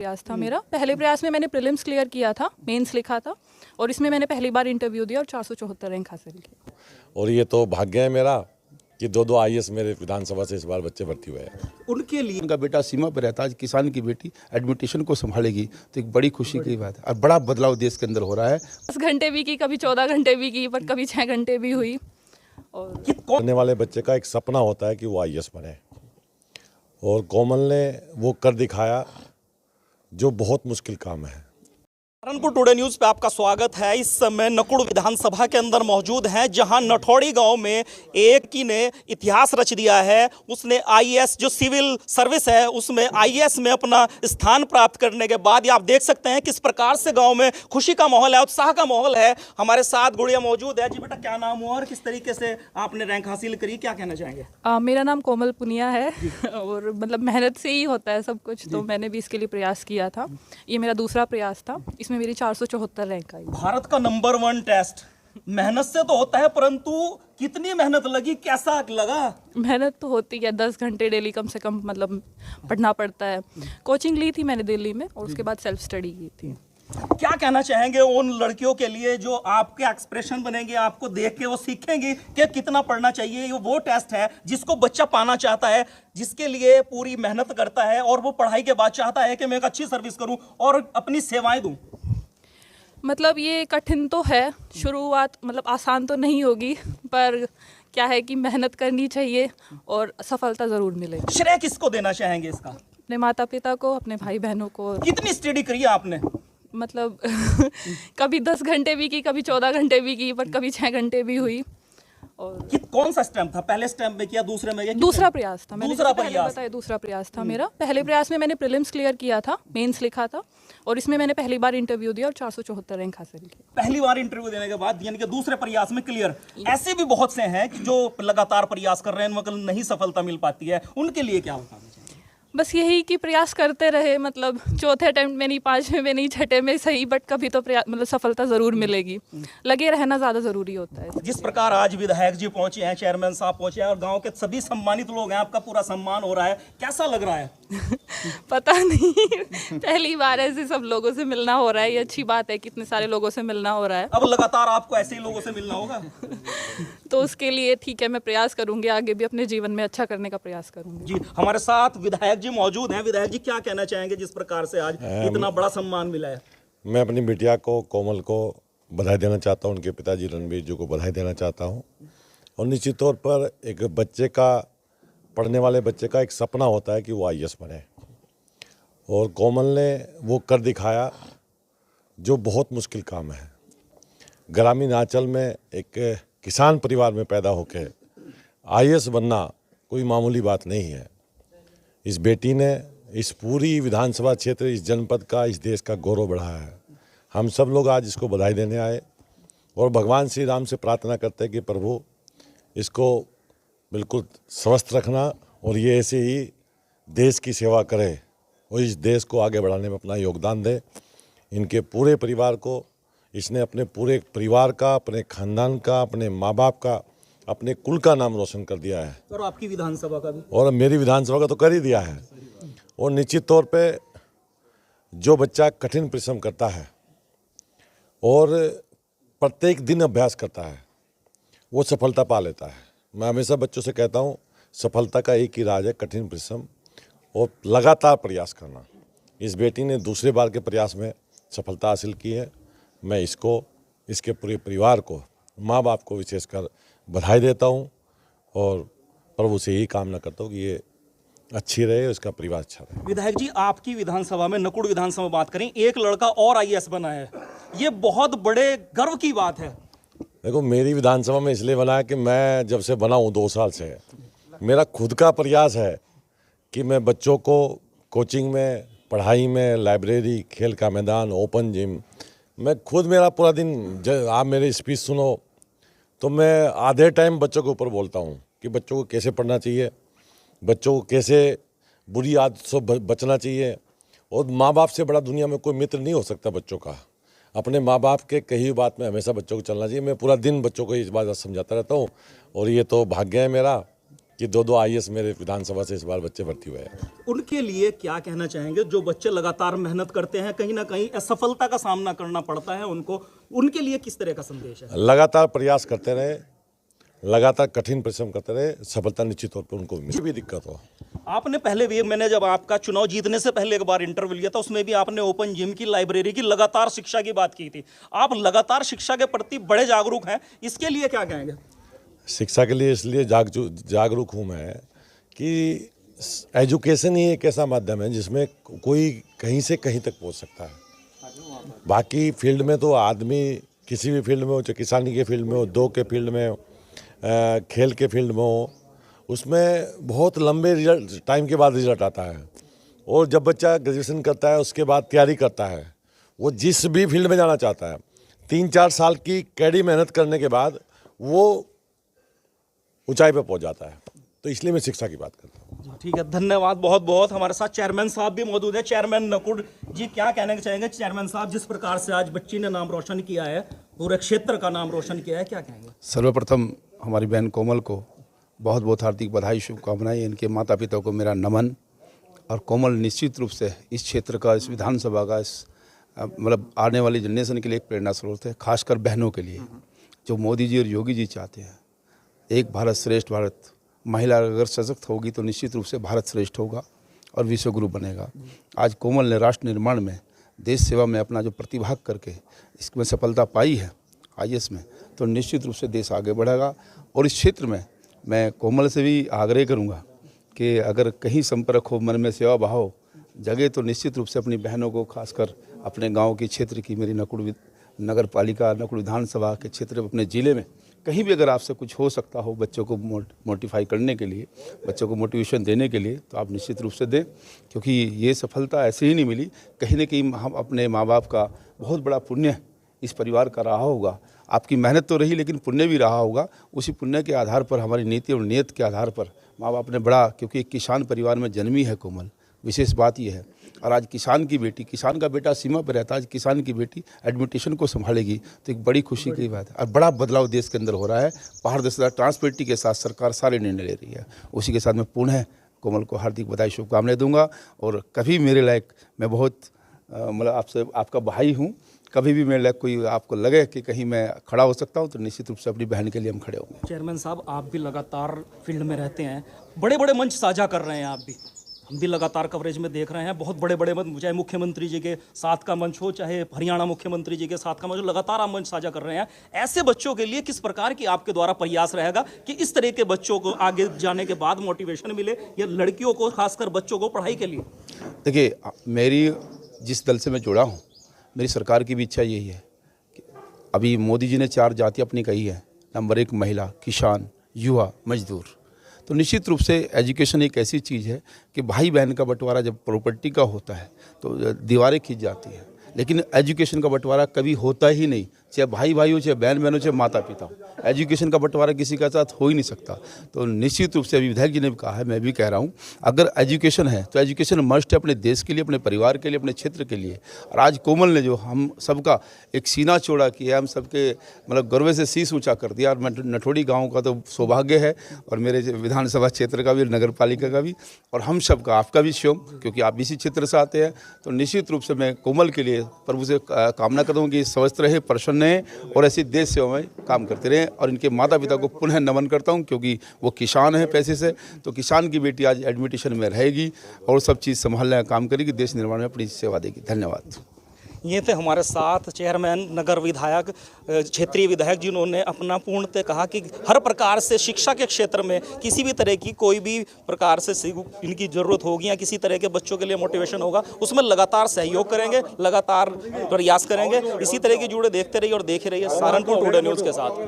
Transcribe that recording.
प्रयास था मेरा। पहले प्रयास में मैंने प्रीलिम्स क्लियर किया था, मेंस लिखा था और इसमें मैंने पहली बार इंटरव्यू दिया और 474 रैंक हासिल की। और ये तो भाग्य है मेरा कि दो आईएएस मेरे विधानसभा से इस बार बच्चे भर्ती हुए हैं। उनके लिए उनका बेटा सीमा पर रहता है, किसान की बेटी एडमिनिस्ट्रेशन को संभालेगी, तो एक बड़ी खुशी की बात है और बड़ा बदलाव देश के अंदर हो रहा है। 10 घंटे भी की, कभी 14 घंटे भी की, पर कभी 6 घंटे भी हुई। और पढ़ने वाले बच्चे का एक सपना होता है कि वो आईएएस बने, और कोमल ने वो कर दिखाया जो बहुत मुश्किल काम है। सहारनपुर टुडे न्यूज़ पे आपका स्वागत है। इस समय नकुड़ विधानसभा के अंदर मौजूद हैं, जहां नठौड़ी गांव में एक की ने इतिहास रच दिया है। उसने आईएएस जो सिविल सर्विस है उसमें आईएएस में अपना स्थान प्राप्त करने के बाद ये आप देख सकते हैं किस प्रकार से गांव में खुशी का माहौल है, उत्साह का माहौल है। हमारे साथ गुड़िया मौजूद है। जी बेटा, क्या नाम हुआ और किस तरीके से आपने रैंक हासिल करी, क्या कहना चाहेंगे? मेरा नाम कोमल पुनिया है और मतलब मेहनत से ही होता है सब कुछ, तो मैंने भी इसके लिए प्रयास किया था। ये मेरा दूसरा प्रयास था, इसमें मेरी 474 रैंक आई। भारत का नंबर 1 टेस्ट मेहनत से तो होता है, परंतु कितनी मेहनत लगी, कैसा लगा? मेहनत तो होती है, 10 घंटे डेली कम से कम मतलब पढ़ना पड़ता है। कोचिंग ली थी मैंने दिल्ली में और उसके बाद सेल्फ स्टडी की थी। क्या कहना चाहेंगे उन लड़कियों के लिए जो आपके एक्सप्रेशन बनेंगे, आपको देख के वो सीखेंगी कि कितना पढ़ना चाहिए? ये वो टेस्ट है जिसको बच्चा पाना चाहता है, जिसके लिए पूरी मेहनत करता है और वो पढ़ाई के बाद चाहता है कि मैं एक अच्छी सर्विस करूं और अपनी सेवाएं दूं। मतलब ये कठिन तो है, शुरुआत मतलब आसान तो नहीं होगी, पर क्या है कि मेहनत करनी चाहिए और सफलता ज़रूर मिलेगी। श्रेय किसको देना चाहेंगे इसका? अपने माता पिता को, अपने भाई बहनों को। कितनी स्टडी करी है आपने? मतलब कभी 10 घंटे भी की, कभी 14 घंटे भी की, पर कभी 6 घंटे भी हुई। और कौन सा स्टैम्प था? पहले स्टैम्प में किया, दूसरे में किया? दूसरा प्रयास था, मैंने दूसरा पहले प्रयास। बताया, दूसरा प्रयास था मेरा। पहले प्रयास में मैंने प्रीलिम्स क्लियर किया था, मेंस लिखा था और इसमें मैंने पहली बार इंटरव्यू दिया और 474 रैंक हासिल की। पहली बार इंटरव्यू देने के बाद यानी कि दूसरे प्रयास में क्लियर। ऐसे भी बहुत से हैं कि जो लगातार प्रयास कर रहे हैं मगर नहीं सफलता मिल पाती है, उनके लिए क्या बताना चाहिए? बस यही कि प्रयास करते रहे, मतलब चौथे अटेम्प्ट में नहीं, पांचवें में नहीं, छठे में सही, बट कभी तो मतलब सफलता जरूर मिलेगी। लगे रहना ज़्यादा ज़रूरी होता है। जिस प्रकार आज विधायक जी पहुंचे हैं, चेयरमैन साहब पहुंचे हैं और गांव के सभी सम्मानित लोग हैं, आपका पूरा सम्मान हो रहा है, कैसा लग रहा है? पता नहीं पहली बार ऐसे सब लोगों से मिलना हो रहा है, ये अच्छी बात है, कितने सारे लोगों से मिलना हो रहा है। अब लगातार आपको ऐसे ही लोगों से मिलना होगा। तो उसके लिए ठीक है, मैं प्रयास करूंगी, आगे भी अपने जीवन में अच्छा करने का प्रयास करूंगी। जी, हमारे साथ विधायक जी मौजूद हैं। विधायक जी, क्या कहना चाहेंगे जिस प्रकार से आज इतना बड़ा सम्मान मिला है? मैं अपनी बिटिया को, कोमल को बधाई देना चाहता हूँ, उनके पिताजी रणवीर जी को बधाई देना चाहता हूँ। और निश्चित तौर पर एक बच्चे का, पढ़ने वाले बच्चे का एक सपना होता है कि वो आईएएस बने, और कोमल ने वो कर दिखाया जो बहुत मुश्किल काम है। ग्रामीण आंचल में एक किसान परिवार में पैदा होकर आईएएस बनना कोई मामूली बात नहीं है। इस बेटी ने इस पूरी विधानसभा क्षेत्र, इस जनपद का, इस देश का गौरव बढ़ाया है। हम सब लोग आज इसको बधाई देने आए और भगवान श्री राम से प्रार्थना करते हैं कि प्रभु इसको बिल्कुल स्वस्थ रखना और ये ऐसे ही देश की सेवा करे और इस देश को आगे बढ़ाने में अपना योगदान दे। इनके पूरे परिवार को, इसने अपने पूरे परिवार का, अपने खानदान का, अपने माँ बाप का, अपने कुल का नाम रोशन कर दिया है। और आपकी विधानसभा का भी? और मेरी विधानसभा का तो कर ही दिया है। और निश्चित तौर पे जो बच्चा कठिन परिश्रम करता है और प्रत्येक दिन अभ्यास करता है, वो सफलता पा लेता है। मैं हमेशा बच्चों से कहता हूँ, सफलता का एक ही राज है, कठिन परिश्रम और लगातार प्रयास करना। इस बेटी ने दूसरे बार के प्रयास में सफलता हासिल की है। मैं इसको, इसके पूरे परिवार को, माँ बाप को विशेषकर बधाई देता हूँ और प्रभु से यही कामना करता हूँ कि ये अच्छी रहे, उसका परिवार अच्छा रहे। विधायक जी, आपकी विधानसभा में, नकुड़ विधानसभा में बात करें, एक लड़का और आईएएस बना है, ये बहुत बड़े गर्व की बात है। देखो, मेरी विधानसभा में इसलिए बना है कि मैं जब से बना हूँ 2 साल से, मेरा खुद का प्रयास है कि मैं बच्चों को कोचिंग में, पढ़ाई में, लाइब्रेरी, खेल का मैदान, ओपन जिम, मैं खुद, मेरा पूरा दिन, आप मेरी स्पीच सुनो तो मैं आधे टाइम बच्चों के ऊपर बोलता हूँ कि बच्चों को कैसे पढ़ना चाहिए, बच्चों को कैसे बुरी आदत से बचना चाहिए। और माँ बाप से बड़ा दुनिया में कोई मित्र नहीं हो सकता बच्चों का। अपने माँ बाप के कही हुई बात में हमेशा बच्चों को चलना चाहिए। मैं पूरा दिन बच्चों को इस बात समझाता रहता हूँ और ये तो भाग्य है मेरा कि 2-2 IAS मेरे विधानसभा से इस बार बच्चे भर्ती हुए हैं। उनके लिए क्या कहना चाहेंगे जो बच्चे लगातार मेहनत करते हैं, कहीं ना कहीं असफलता का सामना करना पड़ता है उनको, उनके लिए किस तरह का संदेश है? लगातार प्रयास करते रहे, लगातार कठिन परिश्रम करते रहे, सफलता निश्चित तौर पर उनको मिली। भी दिक्कत हो, आपने पहले भी, मैंने जब आपका चुनाव जीतने से पहले एक बार इंटरव्यू लिया था, उसमें भी आपने ओपन जिम की, लाइब्रेरी की, लगातार शिक्षा की बात की थी। आप लगातार शिक्षा के प्रति बड़े जागरूक हैं, इसके लिए क्या कहेंगे? शिक्षा के लिए इसलिए जागरूक हूँ मैं कि एजुकेशन ही एक ऐसा माध्यम है जिसमें कोई कहीं से कहीं तक पहुँच सकता है। बाकी फील्ड में तो आदमी किसी भी फील्ड में हो, चाहे किसानी के फील्ड में हो, उद्योग के फील्ड में हो, खेल के फील्ड में हो, उसमें बहुत लंबे रिजल्ट टाइम के बाद रिजल्ट आता है। और जब बच्चा ग्रेजुएशन करता है उसके बाद तैयारी करता है, वो जिस भी फील्ड में जाना चाहता है, 3-4 साल की कड़ी मेहनत करने के बाद वो ऊंचाई पर पहुंच जाता है। तो इसलिए मैं शिक्षा की बात करता हूँ। ठीक है, धन्यवाद बहुत बहुत। हमारे साथ चेयरमैन साहब भी मौजूद है। चेयरमैन नकुड़ जी, क्या कहना चाहेंगे? चेयरमैन साहब, जिस प्रकार से आज बच्ची ने नाम रोशन किया है, पूरे क्षेत्र का नाम रोशन किया है, क्या कहेंगे? सर्वप्रथम हमारी बहन कोमल को बहुत बहुत हार्दिक बधाई, शुभकामनाएं। इनके माता पिता को मेरा नमन। और कोमल निश्चित रूप से इस क्षेत्र का, इस विधानसभा का, इस मतलब आने वाली जनरेशन के लिए एक प्रेरणा स्रोत है, खासकर बहनों के लिए, जो मोदी जी और योगी जी चाहते हैं। एक भारत श्रेष्ठ भारत। महिला अगर सशक्त होगी तो निश्चित रूप से भारत श्रेष्ठ होगा और विश्व गुरु बनेगा। आज कोमल ने राष्ट्र निर्माण में, देश सेवा में अपना जो प्रतिभाग करके इसमें सफलता पाई है IAS में, तो निश्चित रूप से देश आगे बढ़ेगा। और इस क्षेत्र में मैं कोमल से भी आग्रह करूंगा कि अगर कहीं संपर्क हो, मन में सेवा भाव जगह, तो निश्चित रूप से अपनी बहनों को, खासकर अपने गांव के क्षेत्र की, मेरी नकुड़ नगर पालिका, नकुड़ विधानसभा के क्षेत्र, अपने ज़िले में कहीं भी अगर आपसे कुछ हो सकता हो बच्चों को मोटिफाई करने के लिए, बच्चों को मोटिवेशन देने के लिए, तो आप निश्चित रूप से दें। क्योंकि ये सफलता ऐसे ही नहीं मिली, कहीं ना कहीं हम अपने माँ बाप का बहुत बड़ा पुण्य इस परिवार का रहा होगा। आपकी मेहनत तो रही, लेकिन पुण्य भी रहा होगा। उसी पुण्य के आधार पर, हमारी नीति और नियत के आधार पर माँ बाप ने बड़ा, क्योंकि एक किसान परिवार में जन्मी है कोमल, विशेष बात यह है। और आज किसान की बेटी, किसान का बेटा सीमा पर रहता है, आज किसान की बेटी एडमिनिस्ट्रेशन को संभालेगी, तो एक बड़ी खुशी की बात है। और बड़ा बदलाव देश के अंदर हो रहा है। पारदर्शिता, ट्रांसपेरेंसी के साथ सरकार सारे निर्णय ले रही है। उसी के साथ मैं पुनः कोमल को हार्दिक बधाई, शुभकामनाएं दूंगा। और कभी मेरे लायक, मैं बहुत मतलब आपसे, आपका भाई हूँ, कभी भी मेरे लायक कोई आपको लगे कि कहीं मैं खड़ा हो सकता हूँ, तो निश्चित रूप से अपनी बहन के लिए हम खड़े होंगे। चेयरमैन साहब, आप भी लगातार फील्ड में रहते हैं, बड़े बड़े मंच साझा कर रहे हैं आप भी, हम भी लगातार कवरेज में देख रहे हैं। बहुत बड़े बड़े मंच, चाहे मुख्यमंत्री जी के साथ का मंच हो, चाहे हरियाणा मुख्यमंत्री जी के साथ का मंच हो, लगातार आप मंच साझा कर रहे हैं। ऐसे बच्चों के लिए किस प्रकार की आपके द्वारा प्रयास रहेगा कि इस तरह के बच्चों को आगे जाने के बाद मोटिवेशन मिले, या लड़कियों को, खासकर बच्चों को पढ़ाई के लिए? देखिए, मेरी जिस दल से मैं जुड़ा हूँ, मेरी सरकार की भी इच्छा यही है कि अभी मोदी जी ने 4 जाति अपनी कही है। नंबर 1 महिला, किसान, युवा, मजदूर। तो निश्चित रूप से एजुकेशन एक ऐसी चीज़ है कि भाई बहन का बंटवारा जब प्रॉपर्टी का होता है तो दीवारें खींच जाती हैं, लेकिन एजुकेशन का बंटवारा कभी होता ही नहीं। चाहे भाई भाई हो, चाहे बहन बहन हो, चाहे माता पिता हो, एजुकेशन का बंटवारा किसी के साथ हो ही नहीं सकता। तो निश्चित रूप से अभी विधायक जी ने भी कहा है, मैं भी कह रहा हूँ, अगर एजुकेशन है तो एजुकेशन मस्ट है, अपने देश के लिए, अपने परिवार के लिए, अपने क्षेत्र के लिए। और आज कोमल ने जो हम सबका एक सीना चौड़ा किया, हम सबके मतलब गर्व से शीश ऊँचा कर दिया। और नठोड़ी गाँव का तो सौभाग्य है, और मेरे विधानसभा क्षेत्र का भी, नगर पालिका का भी, और हम सबका, आपका भी श्योम, क्योंकि आप इसी क्षेत्र से आते हैं। तो निश्चित रूप से मैं कोमल के लिए प्रभु से कामना करता हूँ कि स्वस्थ रहे, प्रसन्न रहे, और ऐसी देश सेवा में काम करते रहे। और इनके माता पिता को पुनः नमन करता हूं, क्योंकि वो किसान है पैसे से, तो किसान की बेटी आज एडमिनिस्ट्रेशन में रहेगी और सब चीज़ संभालने का काम करेगी, देश निर्माण में अपनी सेवा देगी। धन्यवाद। ये थे हमारे साथ चेयरमैन, नगर विधायक, क्षेत्रीय विधायक, जिन्होंने अपना पूर्णतः कहा कि हर प्रकार से शिक्षा के क्षेत्र में किसी भी तरह की कोई भी प्रकार से इनकी ज़रूरत होगी, या किसी तरह के बच्चों के लिए मोटिवेशन होगा, उसमें लगातार सहयोग करेंगे, लगातार प्रयास करेंगे। इसी तरह की जुड़े देखते रहिए और देखे रहिए सहारनपुर टुडे न्यूज़ के साथ।